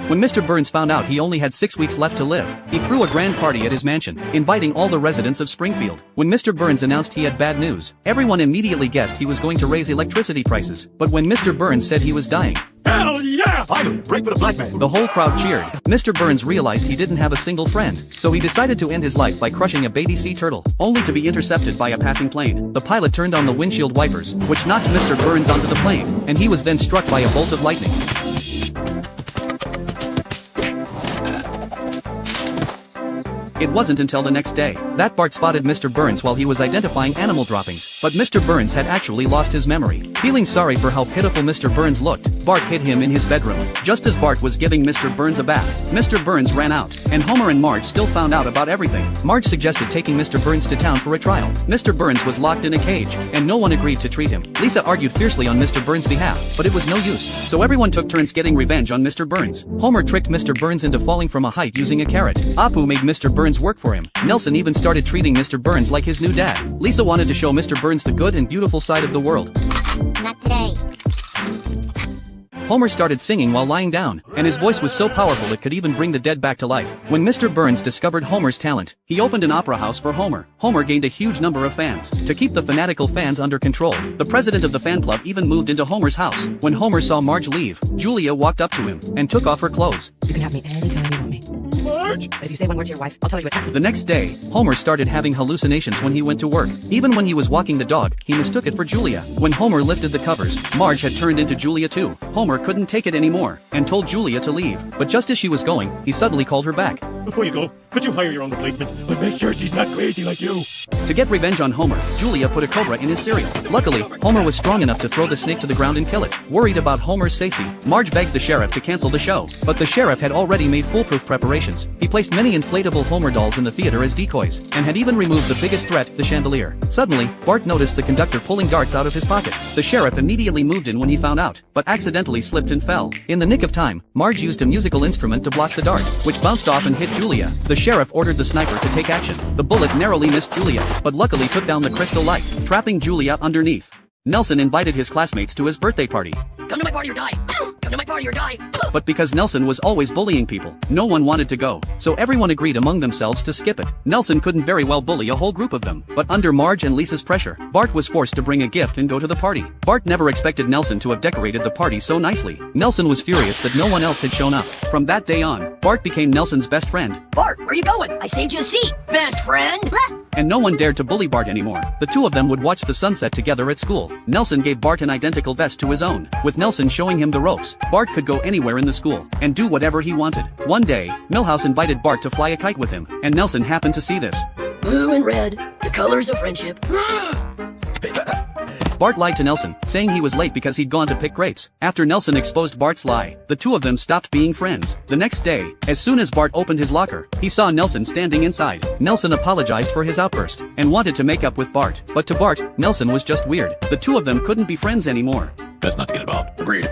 When Mr. Burns found out he only had 6 weeks left to live, he threw a grand party at his mansion, inviting all the residents of Springfield. When Mr. Burns announced he had bad news, everyone immediately guessed he was going to raise electricity prices. But when Mr. Burns said he was dying, hell yeah! Finally, break with a black man. The whole crowd cheered. Mr. Burns realized he didn't have a single friend, so he decided to end his life by crushing a baby sea turtle, only to be intercepted by a passing plane. The pilot turned on the windshield wipers, which knocked Mr. Burns onto the plane, and he was then struck by a bolt of lightning. It wasn't until the next day that Bart spotted Mr. Burns while he was identifying animal droppings, but Mr. Burns had actually lost his memory. Feeling sorry for how pitiful Mr. Burns looked, Bart hid him in his bedroom. Just as Bart was giving Mr. Burns a bath, Mr. Burns ran out, and Homer and Marge still found out about everything. Marge suggested taking Mr. Burns to town for a trial. Mr. Burns was locked in a cage, and no one agreed to treat him. Lisa argued fiercely on Mr. Burns' behalf, but it was no use, so everyone took turns getting revenge on Mr. Burns. Homer tricked Mr. Burns into falling from a height using a carrot. Apu made Mr. Burns work for him. Nelson even started treating Mr. Burns like his new dad. Lisa wanted to show Mr. Burns the good and beautiful side of the world. Not today. Homer started singing while lying down, and his voice was so powerful it could even bring the dead back to life. When Mr. Burns discovered Homer's talent, he opened an opera house for Homer. Homer gained a huge number of fans. To keep the fanatical fans under control, the president of the fan club even moved into Homer's house. When Homer saw Marge leave, Julia walked up to him and took off her clothes. You can have me anytime you want me. Marge! But if you say one word to your wife, I'll tell you attack me. The next day, Homer started having hallucinations when he went to work. Even when he was walking the dog, he mistook it for Julia. When Homer lifted the covers, Marge had turned into Julia too. Homer couldn't take it anymore, and told Julia to leave. But just as she was going, he suddenly called her back. Before you go, could you hire your own replacement, but make sure she's not crazy like you? To get revenge on Homer, Julia put a cobra in his cereal. Luckily, Homer was strong enough to throw the snake to the ground and kill it. Worried about Homer's safety, Marge begged the sheriff to cancel the show. But the sheriff had already made foolproof preparations. He placed many inflatable Homer dolls in the theater as decoys, and had even removed the biggest threat, the chandelier. Suddenly, Bart noticed the conductor pulling darts out of his pocket. The sheriff immediately moved in when he found out, but accidentally slipped and fell. In the nick of time, Marge used a musical instrument to block the dart, which bounced off and hit Julia. The sheriff ordered the sniper to take action. The bullet narrowly missed Julia, but luckily took down the crystal light, trapping Julia underneath. Nelson invited his classmates to his birthday party. Come to my party or die. Come to my party or die. But because Nelson was always bullying people, no one wanted to go, so everyone agreed among themselves to skip it. Nelson couldn't very well bully a whole group of them, but under Marge and Lisa's pressure, Bart was forced to bring a gift and go to the party. Bart never expected Nelson to have decorated the party so nicely. Nelson was furious that no one else had shown up. From that day on, Bart became Nelson's best friend. Bart, where are you going? I saved you a seat, best friend. And no one dared to bully Bart anymore. The two of them would watch the sunset together at school. Nelson gave Bart an identical vest to his own. With Nelson showing him the ropes, Bart could go anywhere in the school and do whatever he wanted. One day, Milhouse invited Bart to fly a kite with him, and Nelson happened to see this. Blue and red, the colors of friendship. Bart lied to Nelson, saying he was late because he'd gone to pick grapes. After Nelson exposed Bart's lie, the two of them stopped being friends. The next day, as soon as Bart opened his locker, he saw Nelson standing inside. Nelson apologized for his outburst, and wanted to make up with Bart. But to Bart, Nelson was just weird. The two of them couldn't be friends anymore. Best not to get involved. Agreed.